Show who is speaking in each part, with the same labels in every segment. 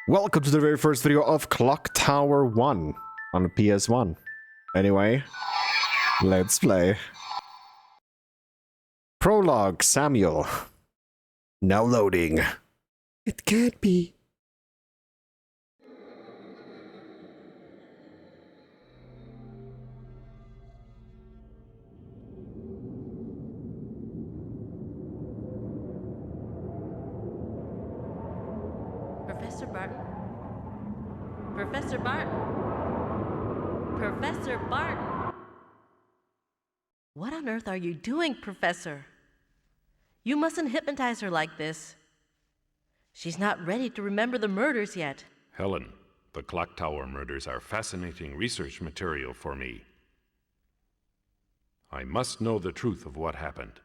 Speaker 1: Welcome to the very first video of Clock Tower 1 on the PS1. Anyway, let's play. Prologue, Samuel. Now loading. It can't be.
Speaker 2: Professor Barton? Professor Barton? Professor Barton? What on earth are you doing, Professor? You mustn't hypnotize her like this. She's not ready to remember the murders yet.
Speaker 3: Helen, the clock tower murders are fascinating research material for me. I must know the truth of what happened.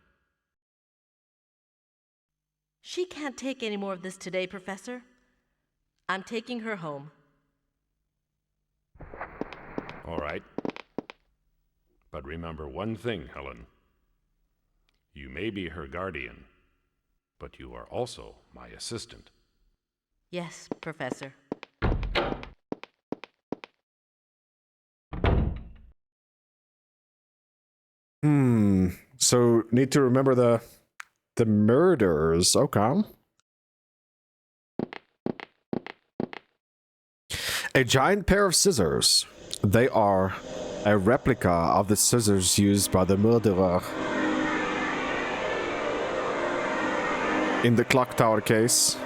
Speaker 2: She can't take any more of this today, Professor. I'm taking her home.
Speaker 3: All right. But remember one thing, Helen. You may be her guardian, but you are also my assistant.
Speaker 2: Yes, Professor.
Speaker 1: So need to remember the murders. Okay. A giant pair of scissors. They are a replica of the scissors used by the murderer in the clock tower case.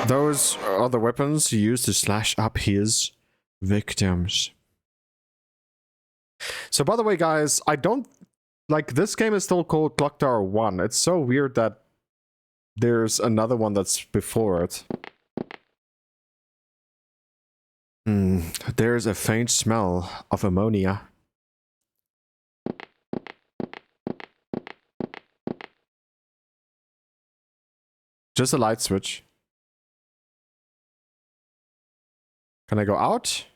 Speaker 1: Those are the weapons used to slash up his victims. So by the way, guys, I don't like this game is still called Clock Tower 1. It's so weird that there's another one that's before it. There's a faint smell of ammonia. Just a light switch. Can I go out?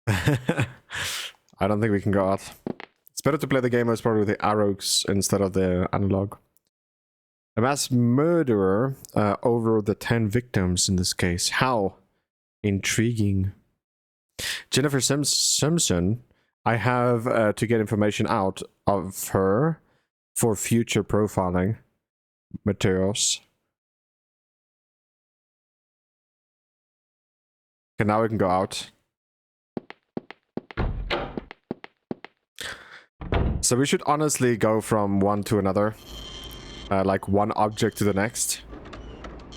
Speaker 1: I don't think we can go out. It's better to play the game most probably with the arrows instead of the analog. A mass murderer over the 10 victims in this case. How intriguing. Jennifer Simpson. I have to get information out of her for future profiling materials. Okay, now we can go out. So we should honestly go from one to another. Like one object to the next.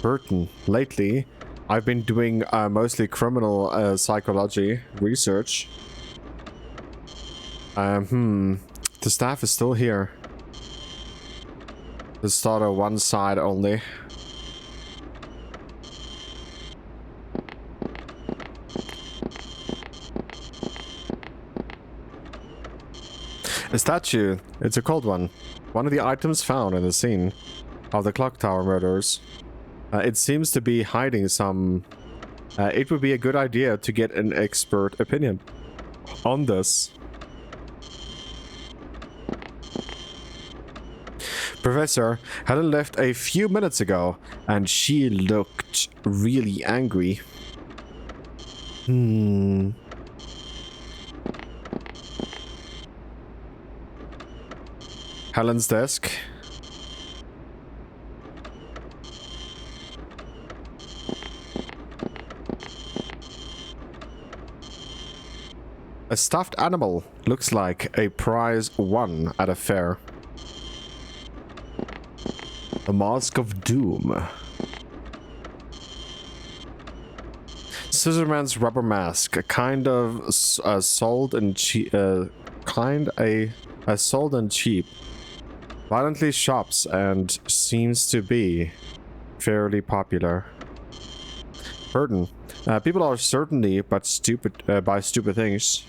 Speaker 1: Burton, lately I've been doing mostly criminal psychology research. The staff is still here. The start on one side only. A statue. It's a cold one. One of the items found in the scene of the clock tower murders. It seems to be hiding some... it would be a good idea to get an expert opinion on this. Professor, Helen left a few minutes ago, and she looked really angry. Helen's desk. A stuffed animal. Looks like a prize won at a fair. A mask of doom. Scissorman's rubber mask. A kind of sold and cheap. Sold and cheap. Violently shops and seems to be fairly popular. Burton. People are certainly but stupid by stupid things.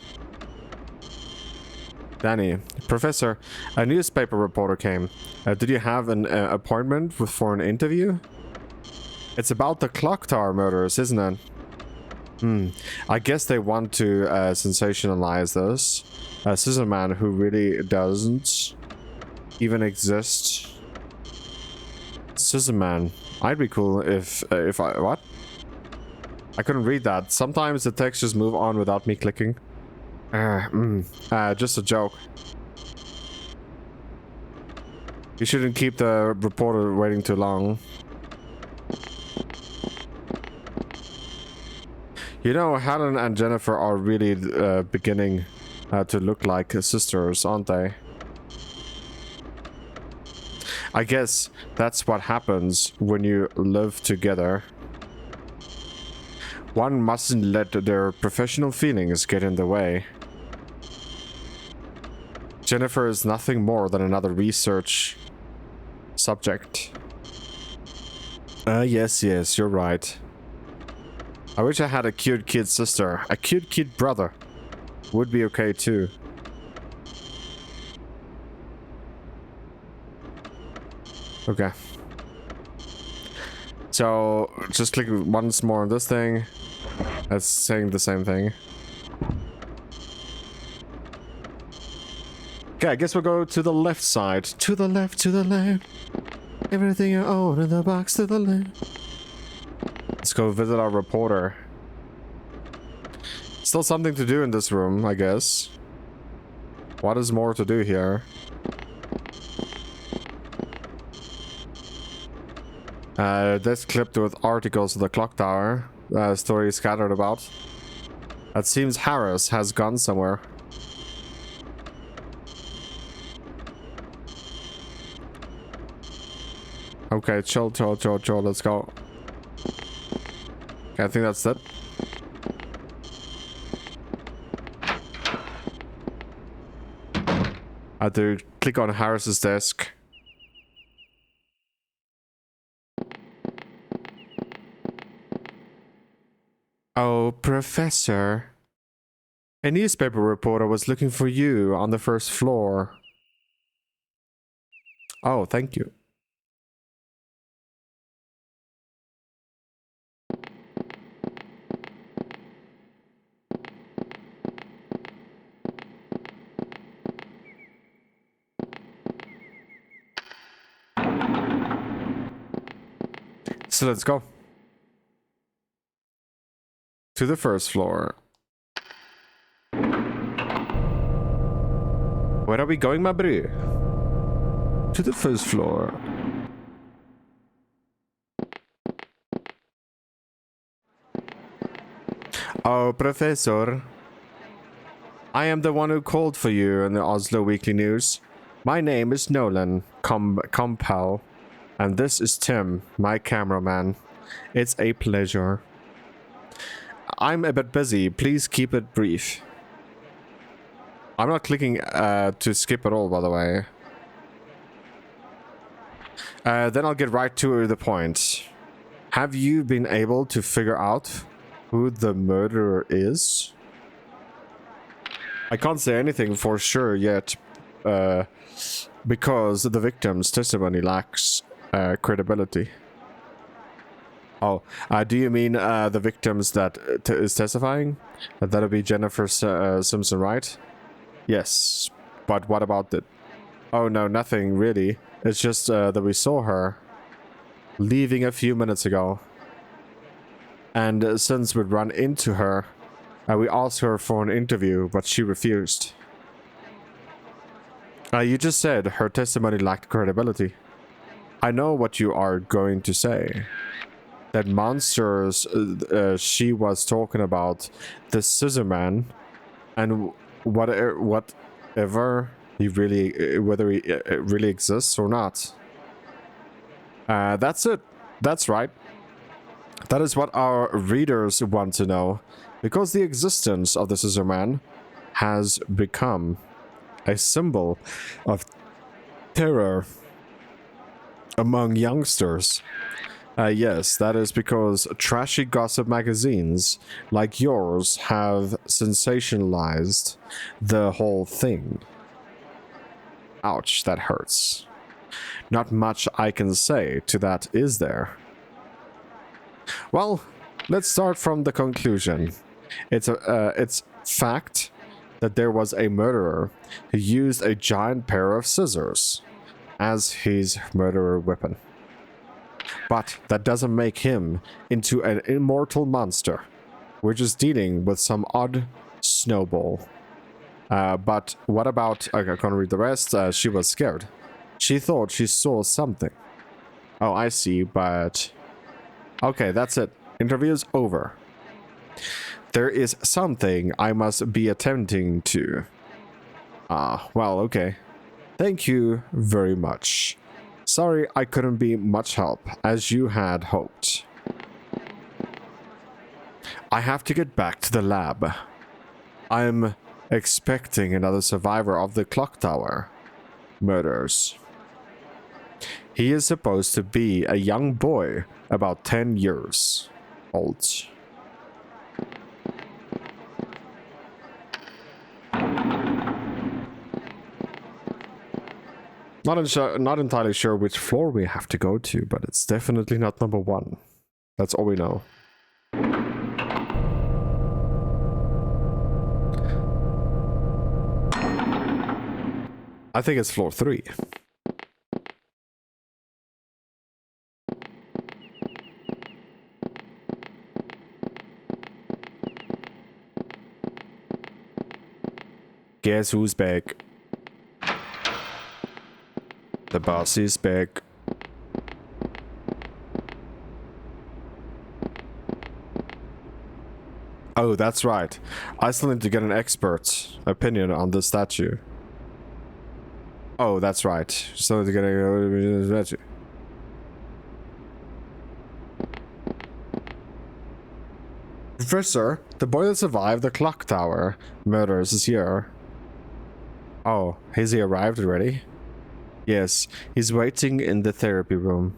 Speaker 1: Danny. Professor, a newspaper reporter came. Did you have an appointment for an interview? It's about the clock tower murders, isn't it? I guess they want to sensationalize this. Scissorman who really doesn't even exist. Scissor Man. I'd be cool if I... What? I couldn't read that. Sometimes the textures move on without me clicking. Just a joke. You shouldn't keep the reporter waiting too long. You know, Helen and Jennifer are really beginning to look like sisters, aren't they? I guess that's what happens when you live together. One mustn't let their professional feelings get in the way. Jennifer is nothing more than another research subject. Yes, you're right. I wish I had a cute kid sister. A cute kid brother would be okay too. Okay. So, just click once more on this thing. That's saying the same thing. Okay, I guess we'll go to the left side. To the left, to the left. Everything you own in the box to the left. Let's go visit our reporter. Still something to do in this room, I guess. What is more to do here? This clipped with articles of the clock tower. Stories scattered about. It seems Harris has gone somewhere. Okay, chill, let's go. Okay, I think that's it. I have to click on Harris's desk. Oh, Professor. A newspaper reporter was looking for you on the first floor. Oh, thank you. So let's go. To the first floor. Where are we going, my bro? To the first floor. Oh, Professor. I am the one who called for you in the Oslo Weekly News. My name is Nolan Compel, and this is Tim, my cameraman. It's a pleasure. I'm a bit busy. Please keep it brief. I'm not clicking to skip at all, by the way. Then I'll get right to the point. Have you been able to figure out who the murderer is? I can't say anything for sure yet, because the victim's testimony lacks credibility. Oh, do you mean the victims that is testifying? That'll be Jennifer Simpson, right? Yes, but what about it? Oh no, nothing really. It's just that we saw her leaving a few minutes ago. And since we'd run into her, we asked her for an interview, but she refused. You just said her testimony lacked credibility. I know what you are going to say. That monsters she was talking about, the Scissor Man, and whatever he really, whether he really exists or not. That's it. That's right. That is what our readers want to know, because the existence of the Scissor Man has become a symbol of terror among youngsters. Yes, that is because trashy gossip magazines like yours have sensationalized the whole thing. Ouch, that hurts. Not much I can say to that, is there? Well, let's start from the conclusion. It's fact that there was a murderer who used a giant pair of scissors as his murderer weapon. But that doesn't make him into an immortal monster. We're just dealing with some odd snowball. But what about... I can't read the rest. She was scared. She thought she saw something. Oh, I see, but... Okay, that's it. Interview's over. There is something I must be attending to. Well, okay. Thank you very much. Sorry I couldn't be much help, as you had hoped. I have to get back to the lab. I'm expecting another survivor of the clock tower murders. He is supposed to be a young boy, about 10 years old. Not entirely sure which floor we have to go to, but it's definitely not number 1. That's all we know. I think it's floor 3. Guess who's back? The boss is back. Oh, that's right. I still need to get an expert opinion on the statue. Oh, that's right. Still need to get a statue. Professor, the boy that survived the clock tower murders is here. Oh, has he arrived already? Yes, he's waiting in the therapy room.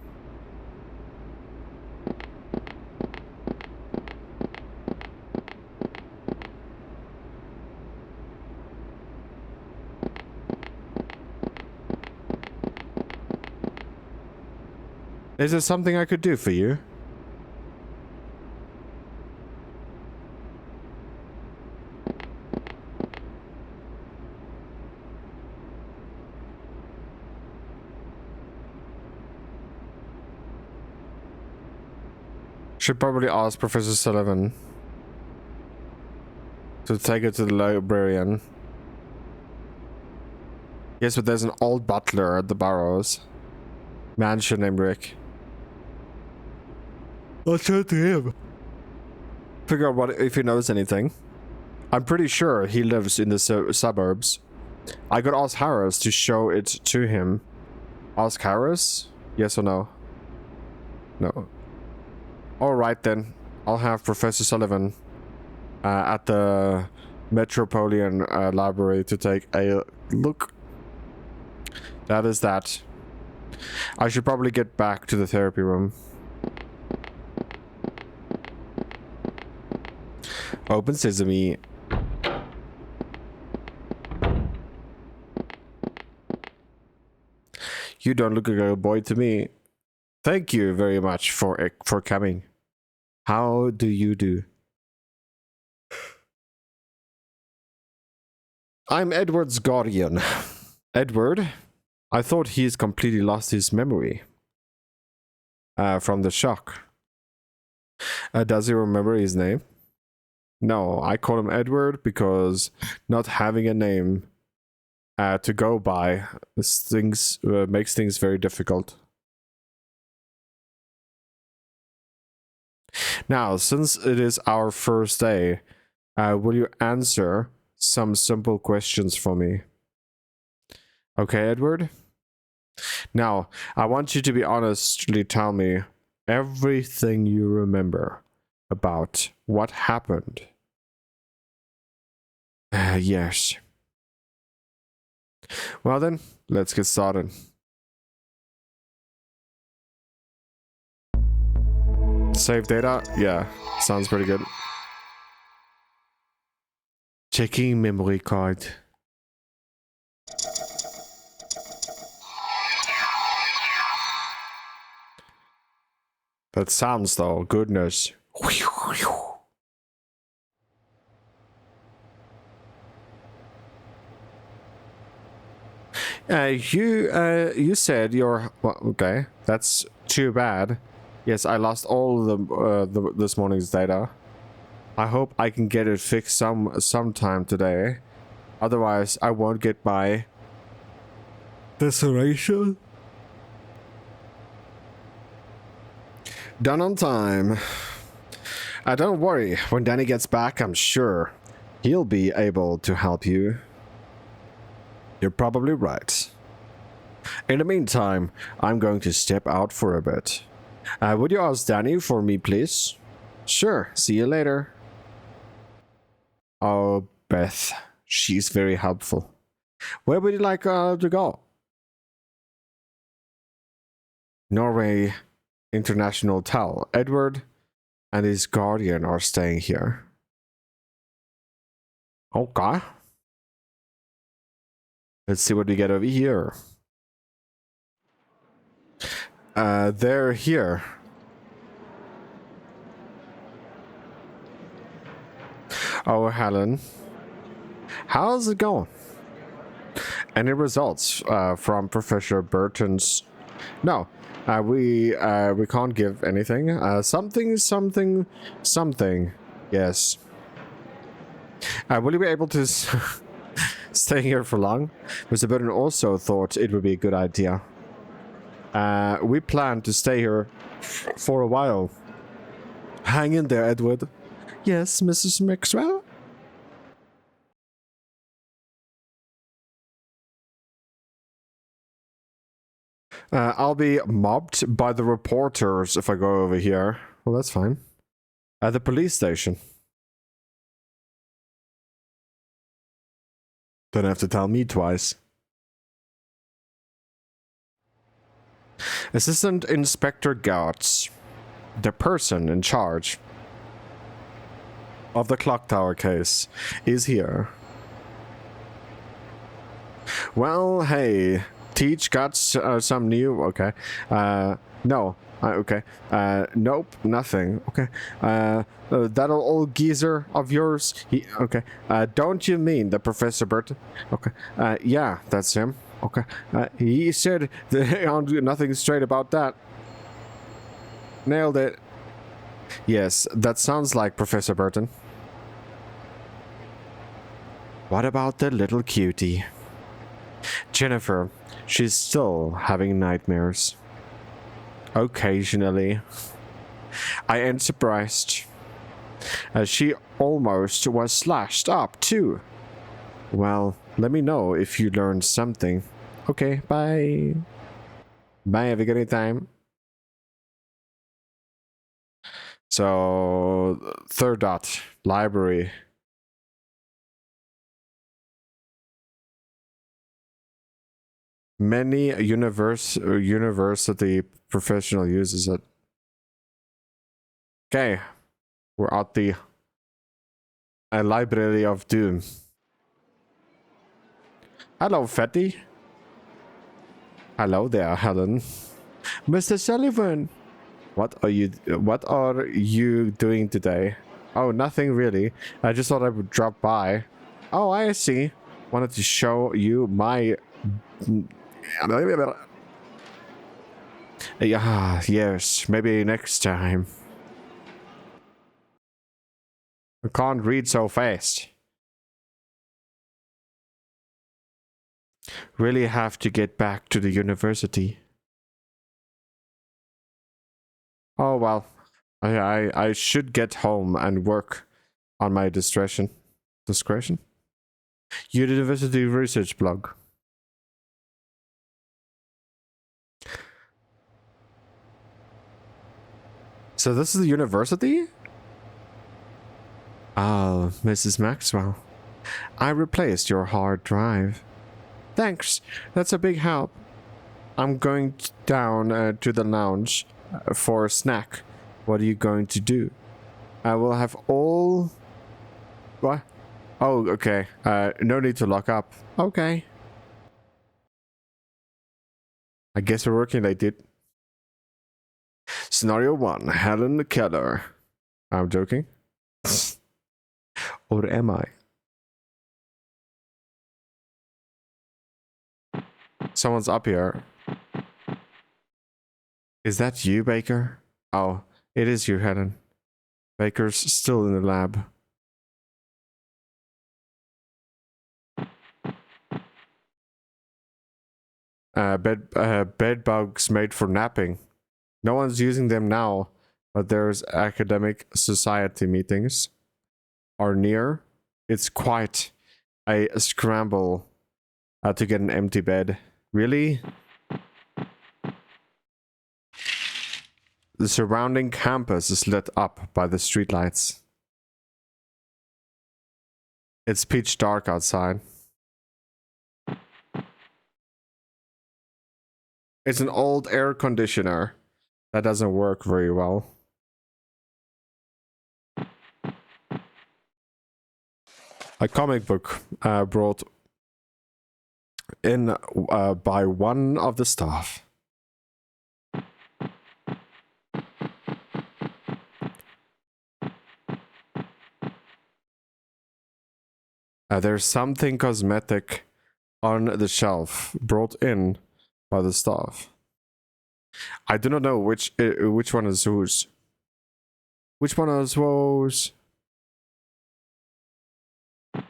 Speaker 1: Is there something I could do for you? Should probably ask Professor Sullivan to take it to the librarian. Yes, but there's an old butler at the Burrows mansion named Rick. I'll turn to him. Figure out what if he knows anything. I'm pretty sure he lives in the suburbs. I could ask Harris to show it to him. Ask Harris? Yes or no? No. Alright then. I'll have Professor Sullivan at the Metropolitan Library to take a look. That is that. I should probably get back to the therapy room. Open sesame. You don't look like a boy to me. Thank you very much for coming. How do you do? I'm Edward's guardian. Edward? I thought he's completely lost his memory. From the shock. Does he remember his name? No, I call him Edward because not having a name to go by makes things very difficult. Now, since it is our first day, will you answer some simple questions for me? Okay, Edward? Now, I want you to be honestly tell me everything you remember about what happened. Yes. Well then, let's get started. Save data? Yeah, sounds pretty good. Checking memory card. That sounds though, goodness. You said you're well, okay. That's Too bad. Yes, I lost all this morning's data. I hope I can get it fixed sometime today. Otherwise, I won't get my desolation. Done on time. Don't worry. When Danny gets back, I'm sure he'll be able to help you. You're probably right. In the meantime, I'm going to step out for a bit. Would you ask Danny for me, please? Sure. See you later. Oh, Beth. She's very helpful. Where would you like to go? Norway International Hotel. Edward and his guardian are staying here. Okay. Let's see what we get over here. They're here. Oh, Helen. How's it going? Any results from Professor Burton's? No, we can't give anything. Something. Yes. Will you be able to stay here for long? Mr. Burton also thought it would be a good idea. We plan to stay here for a while. Hang in there, Edward. Yes, Mrs. Maxwell? I'll be mobbed by the reporters if I go over here. Well, that's fine. At the police station. Don't have to tell me twice. Assistant Inspector Gauts, the person in charge of the clock tower case, is here. Well, hey, Teach got some new... Okay. No. Okay. Nope, nothing. Okay. That old geezer of yours, okay. Don't you mean the Professor Burton? Okay. Yeah, that's him. Okay. He said nothing straight about that. Nailed it. Yes, that sounds like Professor Burton. What about the little cutie? Jennifer, she's still having nightmares. Occasionally. I ain't surprised. She almost was slashed up, too. Well, let me know if you learned something. Okay, bye. Bye, have a good time. So, third dot, library. Many university professional uses it. Okay, we're at the Library of Doom. Hello, Fatty. Hello there, Helen. Mr. Sullivan. What are you doing today? Oh, nothing really. I just thought I would drop by. Oh, I see. Wanted to show you my... Yeah, yes, maybe next time. I can't read so fast. Really have to get back to the university. Oh well, I should get home and work on my discretion. University research blog. So this is the university? Ah, Mrs. Maxwell. I replaced your hard drive. Thanks, that's a big help. I'm going down to the lounge for a snack. What are you going to do? I will have all... What? Oh, okay. No need to lock up. Okay. I guess we're working late, dude. Scenario 1, Helen Keller. I'm joking. Or am I? Someone's up here. Is that you, Baker? Oh, it is you, Helen. Baker's still in the lab. Bed bugs made for napping. No one's using them now, but there's academic society meetings are near. It's quite a scramble to get an empty bed. Really? The surrounding campus is lit up by the streetlights. It's pitch dark outside. It's an old air conditioner that doesn't work very well. A comic book brought in by one of the staff. There's something cosmetic on the shelf brought in by the staff. I do not know which one is whose. Which one is whose?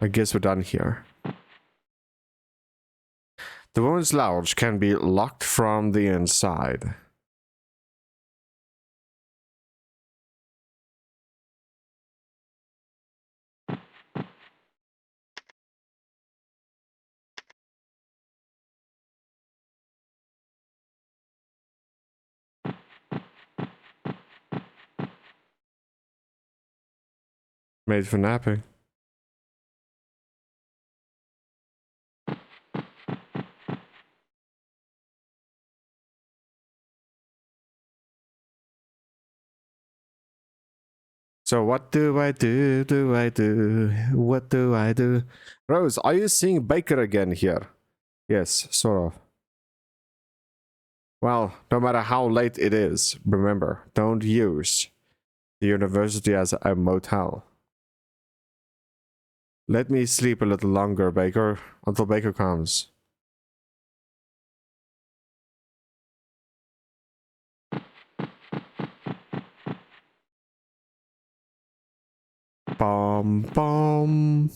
Speaker 1: I guess we're done here. The women's lounge can be locked from the inside. Made for napping. So what do I do? What do I do? Rose, are you seeing Baker again here? Yes, sort of. Well, no matter how late it is, remember, don't use the university as a motel. Let me sleep a little longer, Baker, until Baker comes. Bom bom.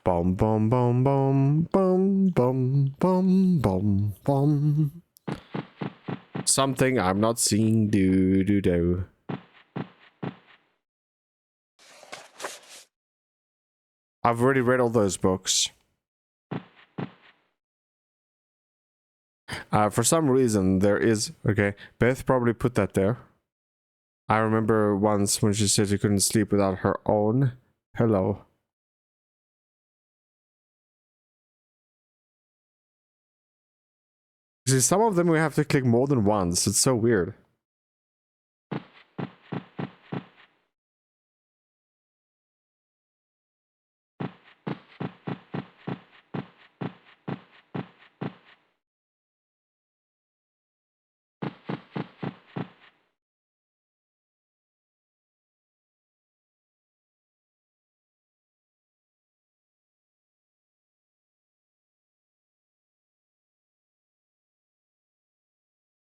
Speaker 1: Bom bom bom bom bom bom bom bom bom. Something I'm not seeing. Do. I've already read all those books. For some reason there is... Okay, Beth probably put that there. I remember once when she said she couldn't sleep without her own pillow. See, some of them we have to click more than once. It's so weird.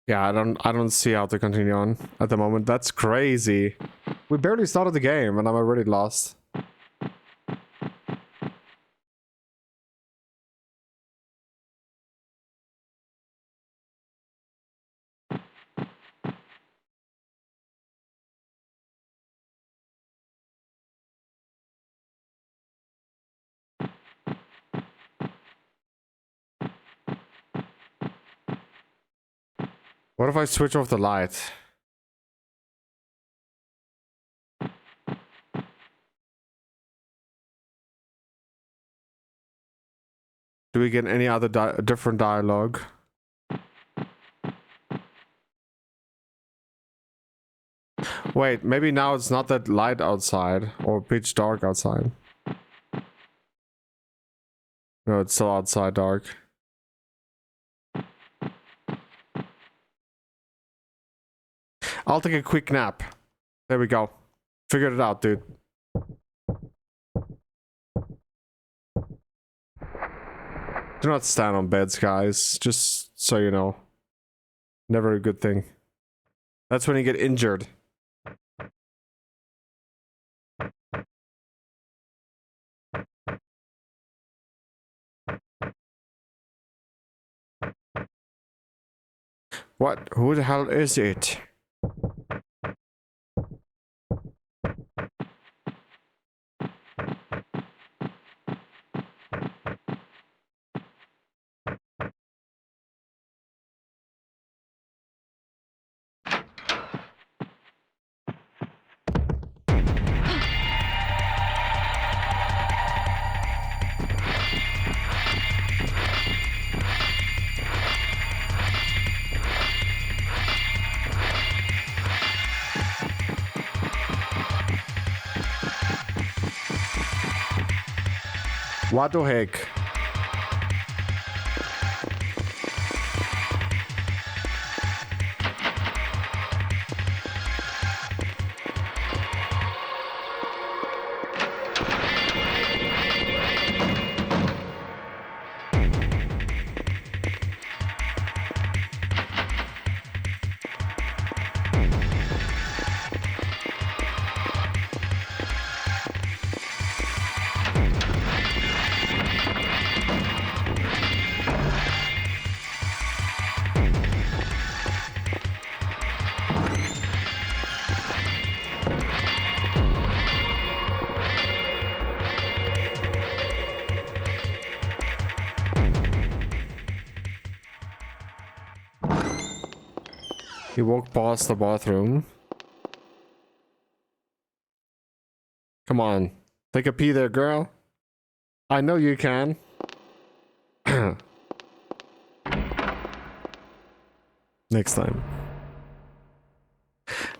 Speaker 1: Yeah, I don't see how to continue on at the moment. That's crazy. We barely started the game and I'm already lost. What if I switch off the light? Do we get any other different dialogue? Wait, maybe now it's not that light outside or pitch dark outside. No, it's still outside dark. I'll take a quick nap. There we go. Figured it out, dude. Do not stand on beds, guys. Just so you know. Never a good thing. That's when you get injured. What? Who the hell is it? What the heck? He walked past the bathroom. Come on. Take a pee there, girl. I know you can. Next time.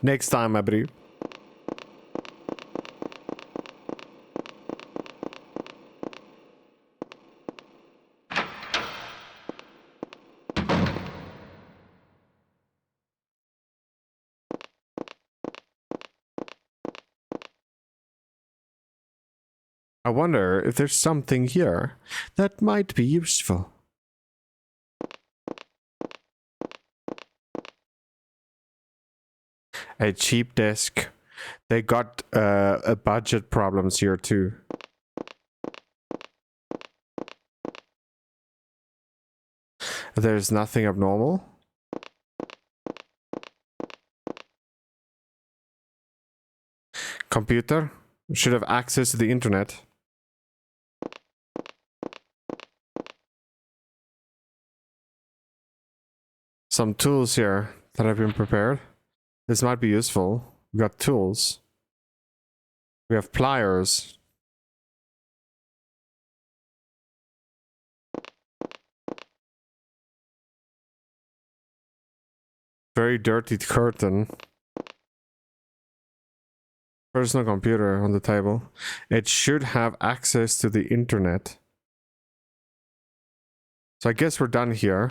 Speaker 1: Next time, my bro. I wonder if there's something here that might be useful. A cheap desk. They got a budget problems here too. There's nothing abnormal. Computer should have access to the internet. Some tools here that have been prepared. This might be useful. We got tools. We have pliers. Very dirty curtain. Personal computer on the table. It should have access to the internet. So I guess we're done here.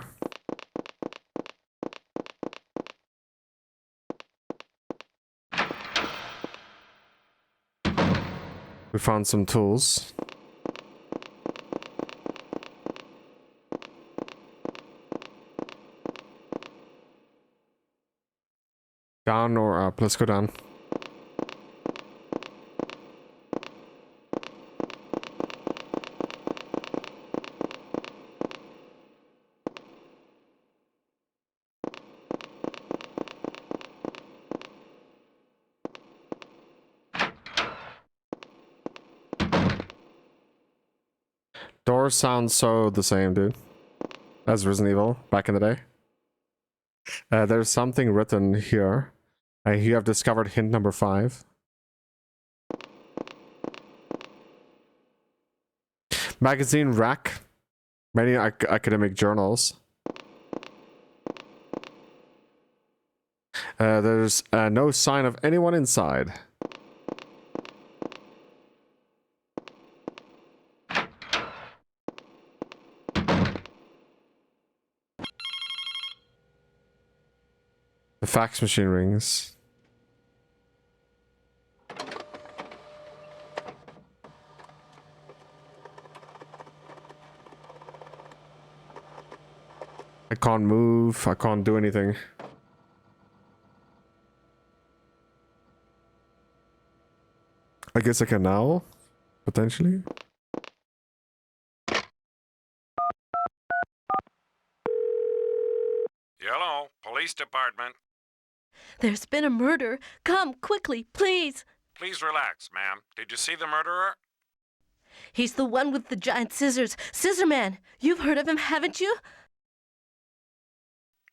Speaker 1: We found some tools. Down or up? Let's go down. Door sounds so the same, dude. As Resident Evil back in the day. There's something written here. You have discovered hint number 5. Magazine rack. Many academic journals. There's no sign of anyone inside. The fax machine rings. I can't move. I can't do anything. I guess I can now, potentially.
Speaker 3: Hello, police department.
Speaker 2: There's been a murder. Come, quickly, please.
Speaker 3: Please relax, ma'am. Did you see the murderer?
Speaker 2: He's the one with the giant scissors. Scissor Man. You've heard of him, haven't you?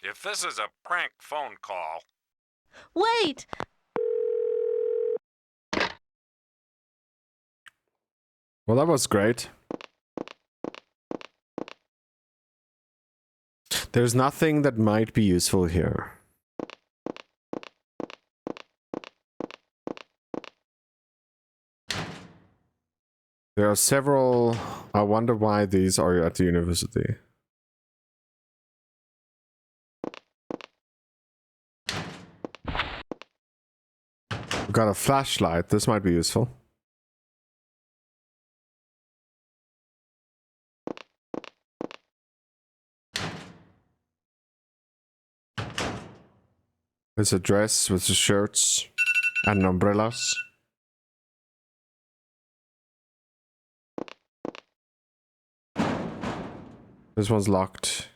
Speaker 3: If this is a prank phone call...
Speaker 2: Wait!
Speaker 1: Well, that was great. There's nothing that might be useful here. There are several... I wonder why these are at the university. We've got a flashlight. This might be useful. There's a dress with the shirts and umbrellas. This one's locked.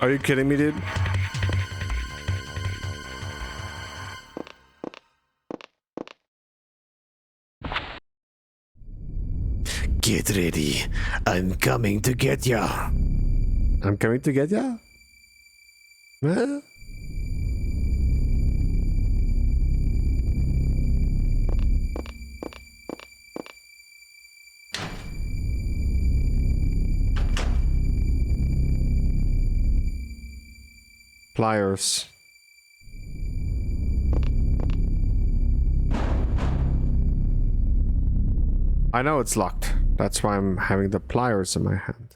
Speaker 1: Are you kidding me, dude? Get ready. I'm coming to get ya. I'm coming to get ya? Huh? Pliers. I know it's locked. That's why I'm having the pliers in my hand.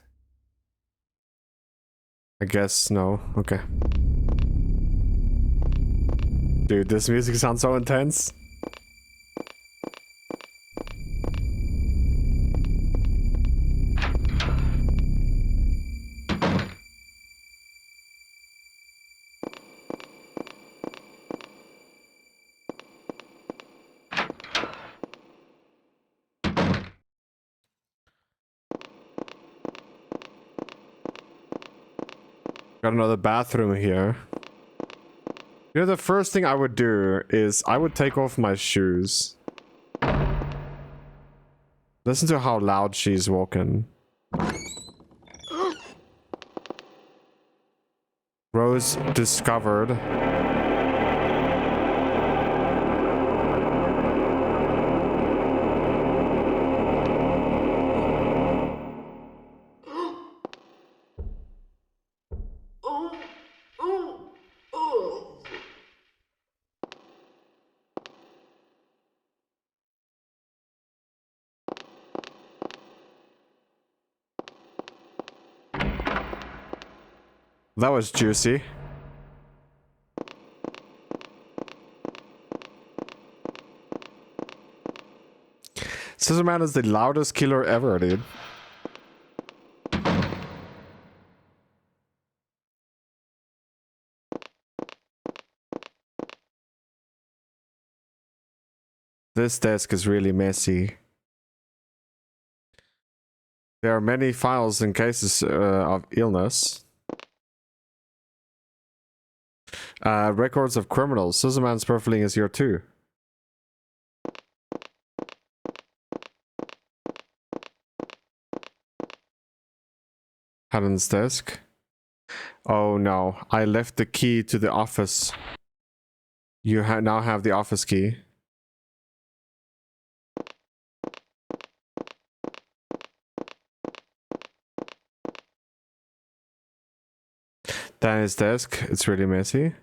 Speaker 1: I guess no. Okay. Dude, this music sounds so intense. Got another bathroom here. You know, the first thing I would do is I would take off my shoes. Listen to how loud she's walking. Rose discovered. That was juicy. Scissor Man is the loudest killer ever, dude. This desk is really messy. There are many files in cases of illness. Records of criminals. Scissor Man's Perfiling is here too. Helen's desk. Oh no, I left the key to the office. You now have the office key. Then his desk, it's really messy.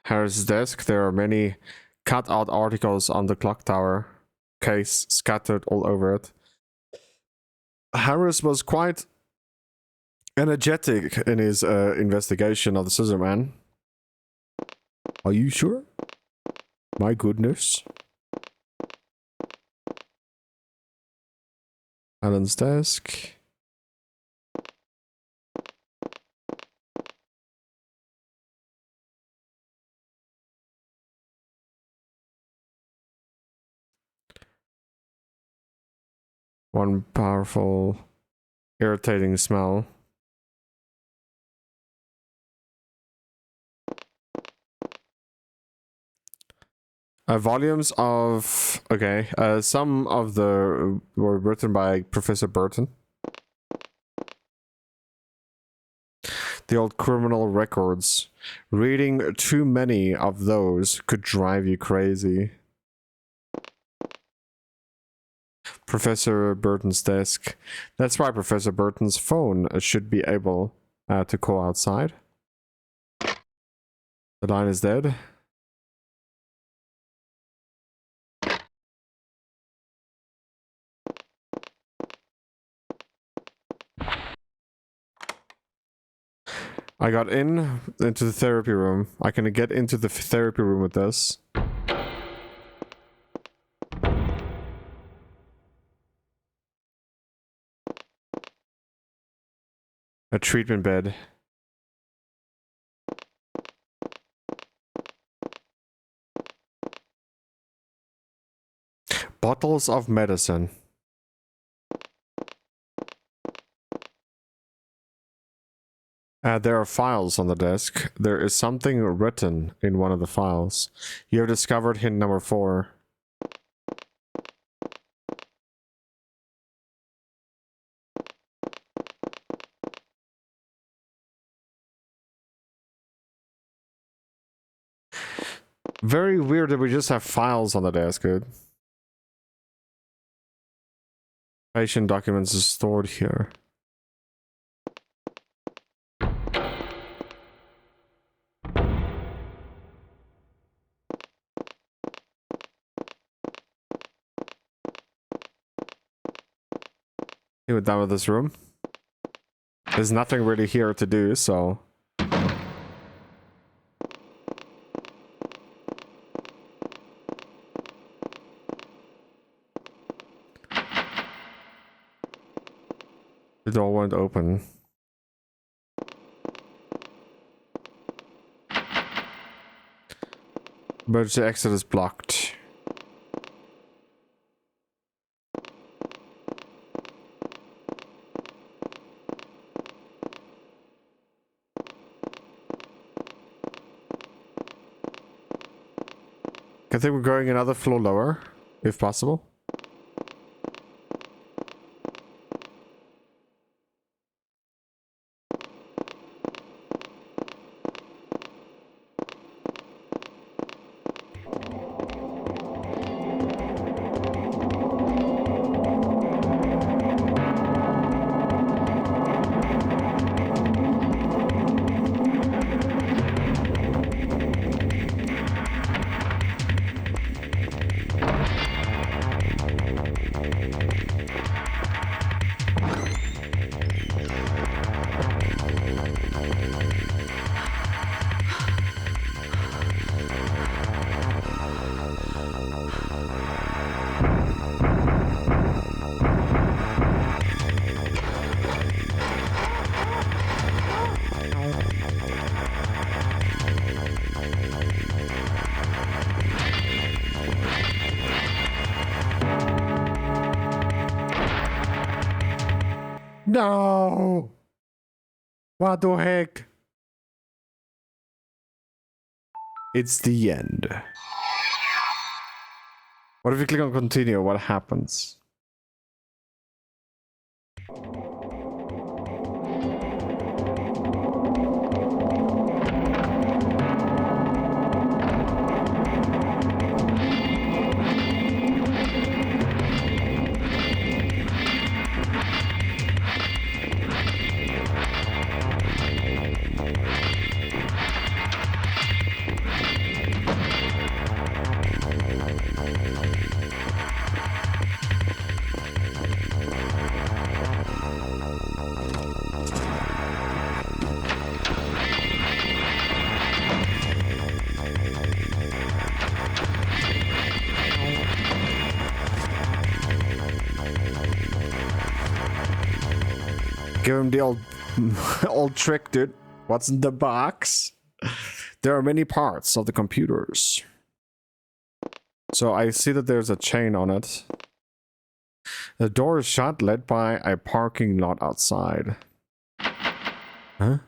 Speaker 1: Harris's desk, there are many cut out articles on the clock tower case scattered all over it. Harris was quite energetic in his investigation of the Scissor Man. Are you sure? My goodness. Alan's desk. One powerful, irritating smell. Volumes of... Okay, some of the were written by Professor Burton. The old criminal records. Reading too many of those could drive you crazy. Professor Burton's desk. That's why Professor Burton's phone should be able to call outside. The line is dead. I got into the therapy room. I can get into the therapy room with this. A treatment bed. Bottles of medicine. There are files on the desk. There is something written in one of the files. You have discovered hint number 4. Very weird that we just have files on the desk, dude. Patient documents is stored here. We're done with this room. There's nothing really here to do, so... The door won't open. Emergency exit is blocked. I think we're going another floor lower, if possible. No! What the heck? It's the end. What if you click on continue? What happens? Give him the old, old trick, dude. What's in the box? There are many parts of the computers. So I see that there's a chain on it. The door is shut, led by a parking lot outside. Huh?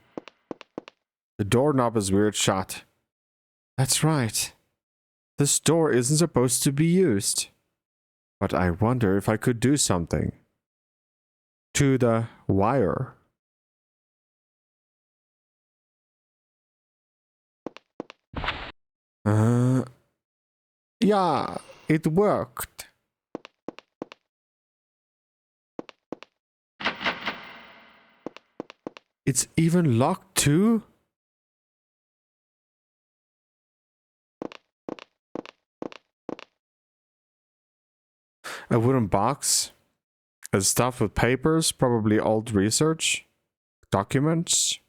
Speaker 1: The doorknob is weird shut. That's right. This door isn't supposed to be used. But I wonder if I could do something. To the wire. Yeah, it worked. It's even locked too? A wooden box? It's stuffed with papers, probably old research, documents.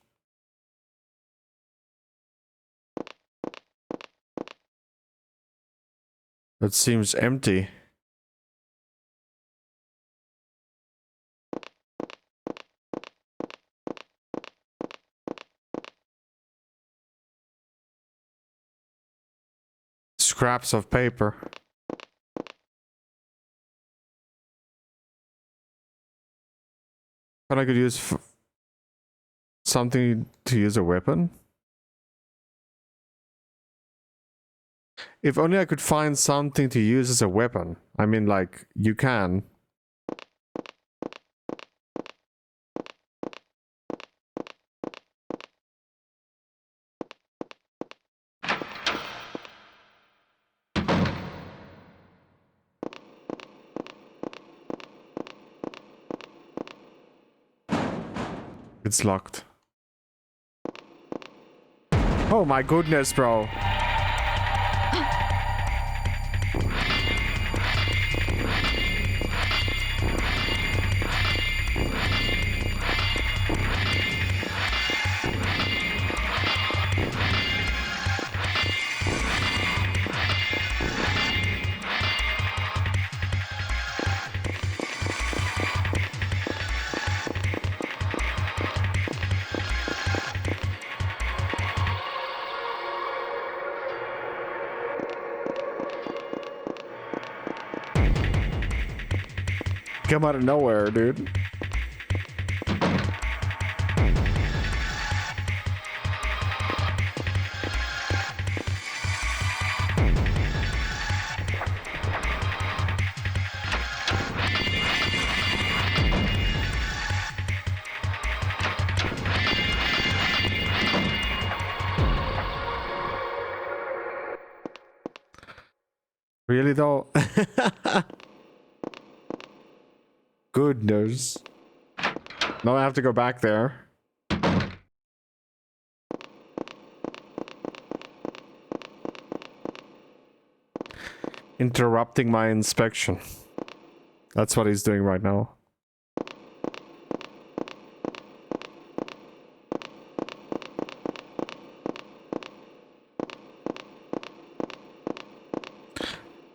Speaker 1: It seems empty. Scraps of paper. But I could use something to use a weapon. If only I could find something to use as a weapon. I mean, like, you can. It's locked. Oh my goodness, bro. Come out of nowhere, dude. Really though? Goodness. Now I have to go back there. Interrupting my inspection. That's what he's doing right now.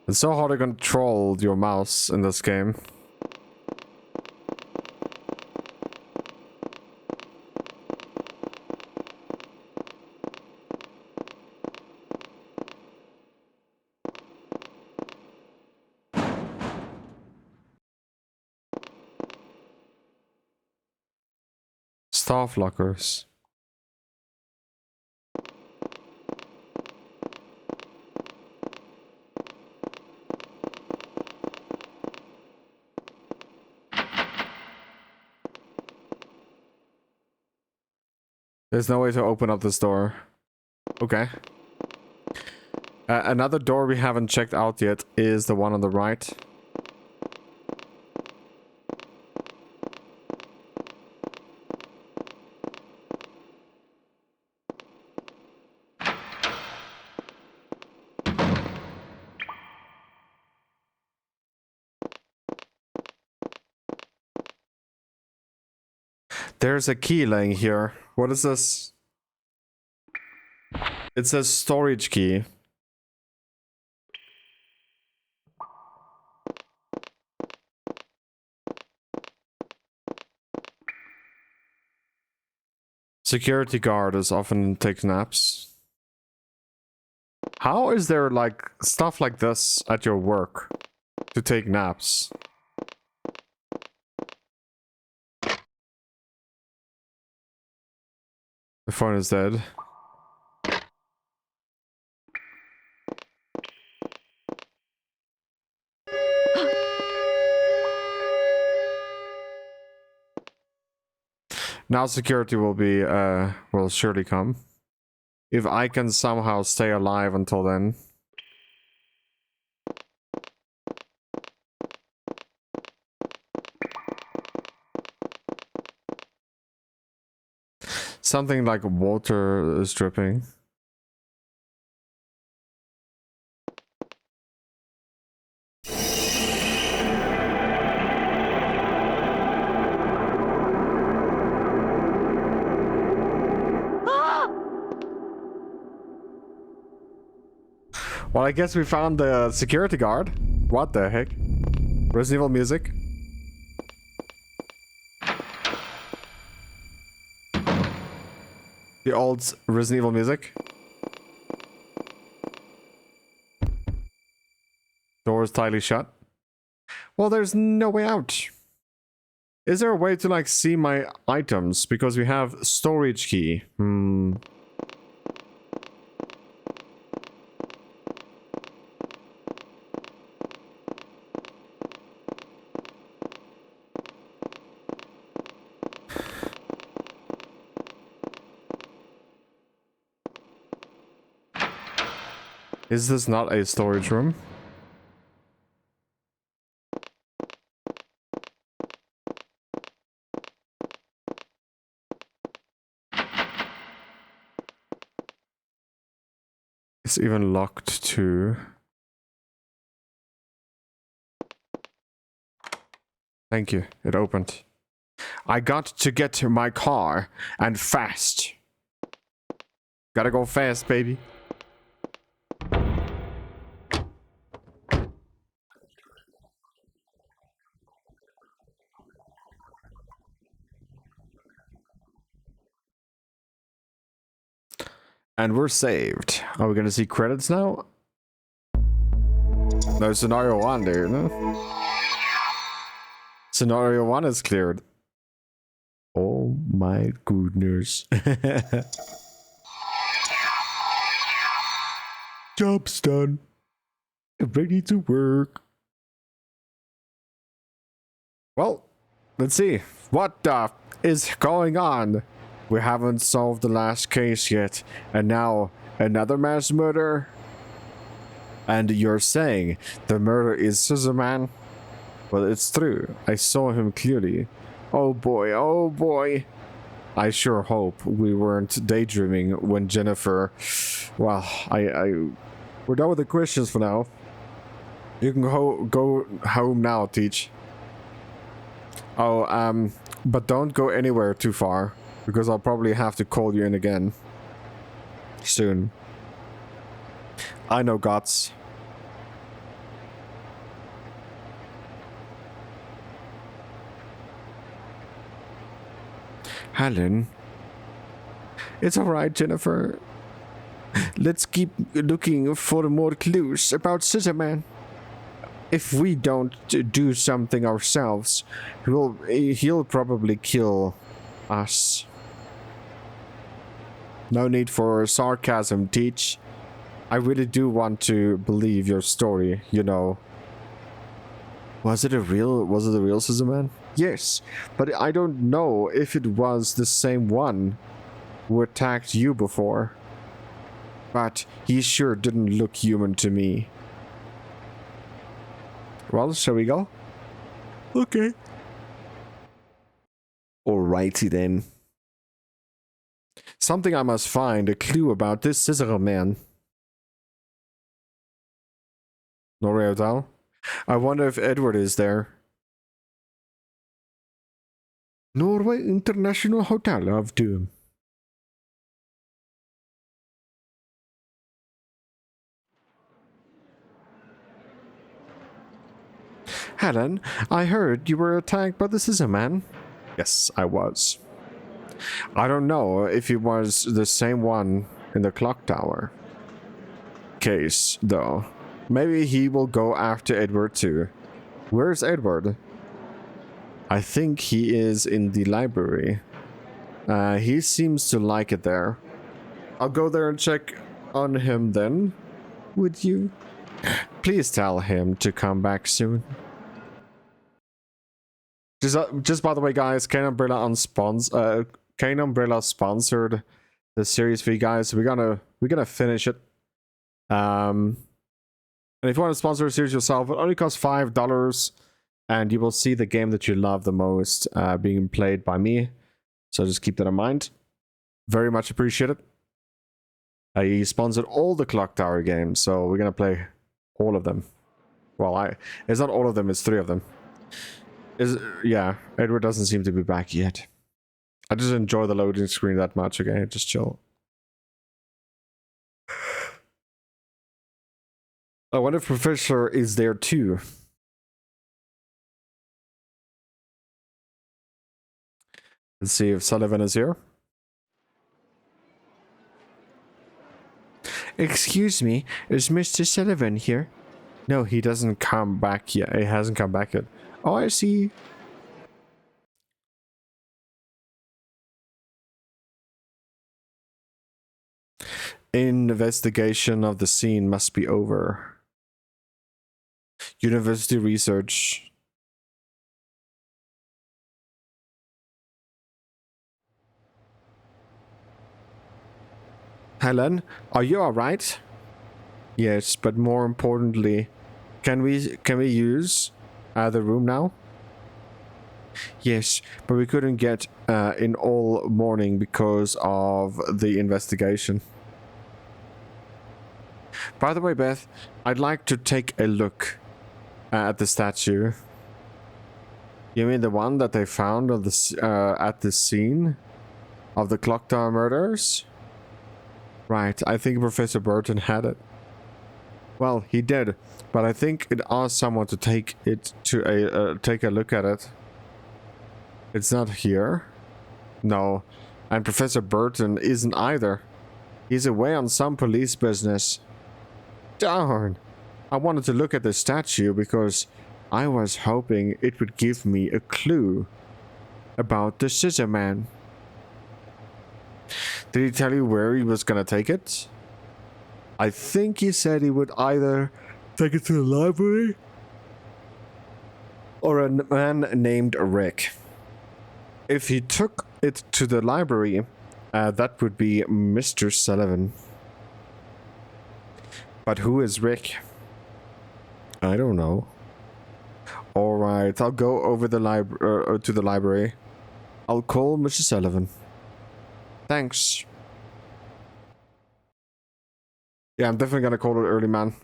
Speaker 1: It's so hard to control your mouse in this game. Staff lockers. There's no way to open up this door. Okay. Another door we haven't checked out yet is the one on the right. There's a key laying here. What is this? It says storage key. Security guard is often takes naps. How is there like stuff like this at your work to take naps? The phone is dead. Now security will surely come. If I can somehow stay alive until then. Something like water is dripping. Well, I guess we found the security guard. What the heck? Resident Evil music. The old Resident Evil music. Doors tightly shut. Well, there's no way out. Is there a way to like see my items? Because we have storage key. Is this not a storage room? It's even locked too. Thank you, it opened. I got to get to my car, and fast. Gotta go fast, baby. And we're saved. Are we gonna see credits now? No, scenario 1, dude. No? Scenario 1 is cleared. Oh my goodness. Job's done. Ready to work. Well, let's see. What the is going on? We haven't solved the last case yet, and now another mass murder? And you're saying the murder is Scissorman? Well, it's true. I saw him clearly. Oh boy, oh boy. I sure hope we weren't daydreaming when Jennifer... Well, we're done with the questions for now. You can go home now, Teach. Oh, but don't go anywhere too far, because I'll probably have to call you in again. Soon. I know, Guts. Helen. It's alright, Jennifer. Let's keep looking for more clues about Scissorman. If we don't do something ourselves, he'll probably kill us. No need for sarcasm, Teach. I really do want to believe your story, you know. Was it a real Scissorman? Yes, but I don't know if it was the same one who attacked you before. But he sure didn't look human to me. Well, shall we go? Okay. Alrighty then. Something I must find, a clue about this Scissor Man. Norway Hotel? I wonder if Edward is there. Norway International Hotel of Doom. Helen, I heard you were attacked by the Scissor Man. Yes, I was. I don't know if it was the same one in the clock tower case, though. Maybe he will go after Edward too. Where's Edward? I think he is in the library. He seems to like it there. I'll go there and check on him then. Would you? Please tell him to come back soon. Just by the way, guys, Kane Umbrella sponsored the series for you guys. We're gonna finish it. And if you want to sponsor a series yourself, it only costs $5, and you will see the game that you love the most being played by me. So just keep that in mind. Very much appreciated. He sponsored all the Clock Tower games, so we're gonna play all of them. Well, it's not all of them; it's 3 of them. Yeah, Edward doesn't seem to be back yet. I just enjoy the loading screen that much. Okay, just chill. I wonder if Professor is there too. Let's see if Sullivan is here. Excuse me, is Mr. Sullivan here? No, he doesn't come back yet. He hasn't come back yet. Oh, I see. Investigation of the scene must be over. University research. Helen, are you alright? Yes, but more importantly, can we use the room now? Yes, but we couldn't get in all morning because of the investigation. By the way, Beth, I'd like to take a look at the statue. You mean the one that they found on the at the scene of the Clock Tower murders? Right, I think Professor Burton had it. Well, he did, but I think it asked someone to take it to take a look at it. It's not here. No, and Professor Burton isn't either. He's away on some police business. Darn! I wanted to look at the statue because I was hoping it would give me a clue about the Scissor Man. Did he tell you where he was gonna take it? I think he said he would either take it to the library or a man named Rick. If he took it to the library, that would be Mr. Sullivan. But who is Rick? I don't know. Alright, I'll go over the to the library. I'll call Mr. Sullivan. Thanks. Yeah, I'm definitely gonna call it early, man.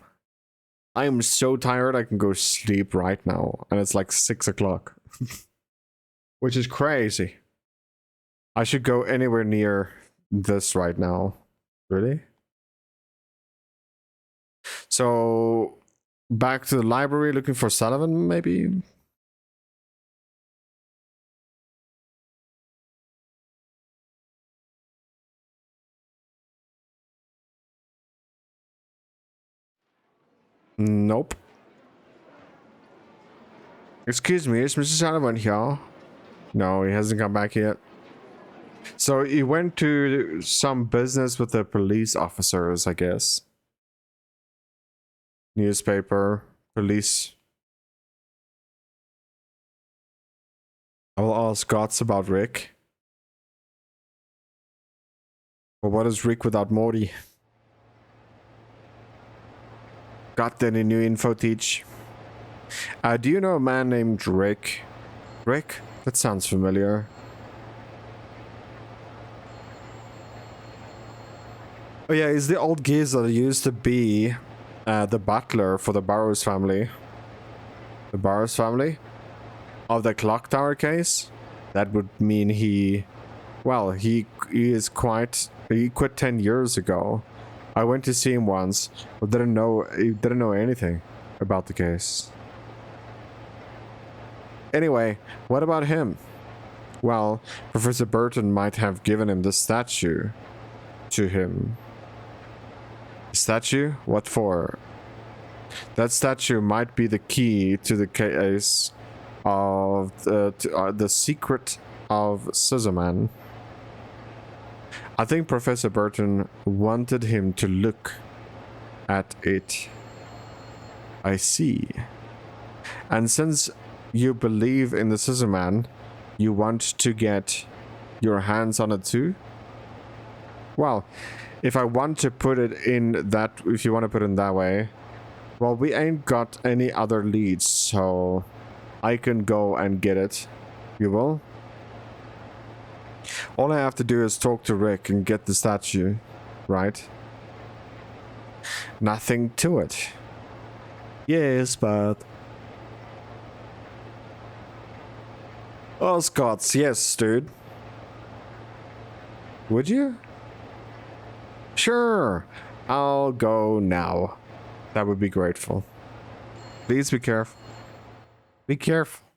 Speaker 1: I am so tired I can go sleep right now. And it's like 6 o'clock. Which is crazy. I should go anywhere near this right now. Really? So, back to the library looking for Sullivan, maybe? Nope. Excuse me, is Mr. Sullivan here? No, he hasn't come back yet. So he went to some business with the police officers, I guess. Newspaper, police. I will ask Gots about Rick. But what is Rick without Morty? Got any new info, Teach? Do you know a man named Rick? Rick? That sounds familiar. Oh yeah, he's the old geezer that used to be the butler for the Burroughs family. The Burroughs family? Of the Clock Tower case? That would mean he quit 10 years ago. I went to see him once, but he didn't know anything about the case. Anyway, what about him? Well, Professor Burton might have given him the statue to him. Statue? What for? That statue might be the key to the case of the secret of Scissorman. I think Professor Burton wanted him to look at it. I see. And since you believe in the Scissorman, you want to get your hands on it too? Well, if I want to put it in that, if you want to put it in that way, well, we ain't got any other leads, so I can go and get it. You will? All I have to do is talk to Rick and get the statue, right? Nothing to it. Yes, but... Oh, Scots, yes, dude. Would you? Sure, I'll go now. That would be grateful. Please be careful. Be careful.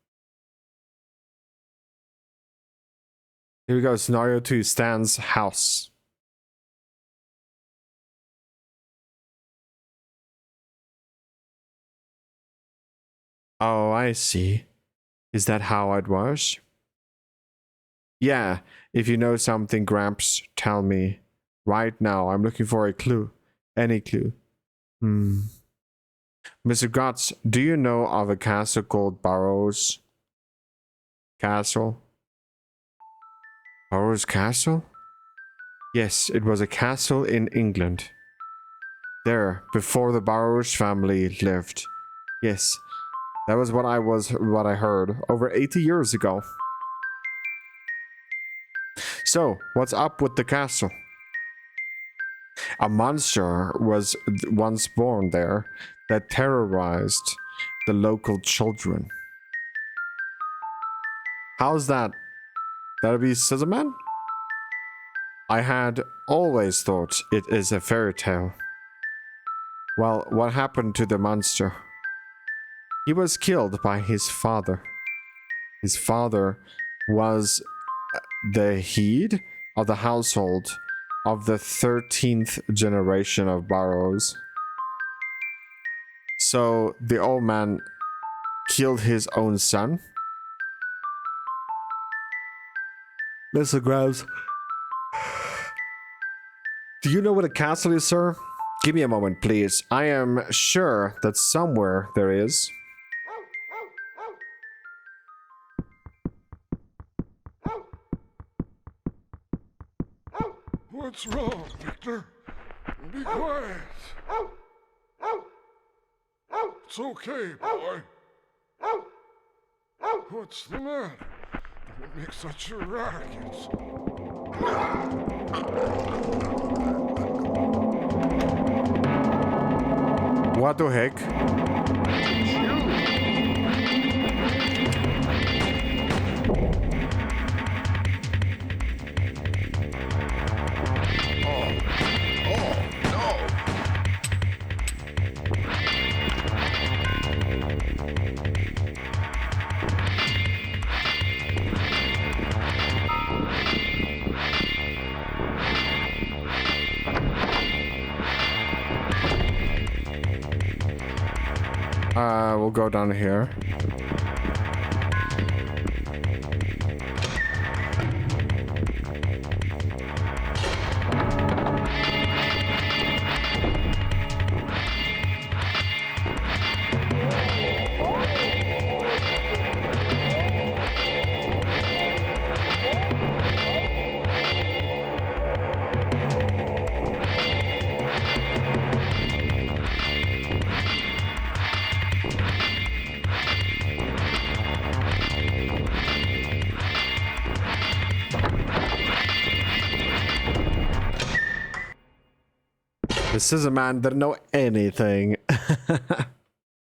Speaker 1: Here we go, scenario 2, Stan's house. Oh, I see. Is that how it was? Yeah, if you know something, Gramps, tell me. Right now, I'm looking for a clue. Any clue. Mr. Gotts, do you know of a castle called Burroughs Castle? Burroughs Castle? Yes, it was a castle in England. There, before the Burroughs family lived. Yes, that was what I heard over 80 years ago. So, what's up with the castle? A monster was once born there that terrorized the local children. How's that? That'll be Scissorman? I had always thought it is a fairy tale. Well, what happened to the monster? He was killed by his father. His father was the head of the household of the 13th generation of Burroughs. So the old man killed his own son? Mr. Graves, do you know what a castle is, sir? Give me a moment, please. I am sure that somewhere there is.
Speaker 4: What's wrong, Victor? Be quiet. It's okay, boy. What's the matter? Don't make such a racket.
Speaker 1: What the heck? We'll go down here. The Scissorman didn't know anything.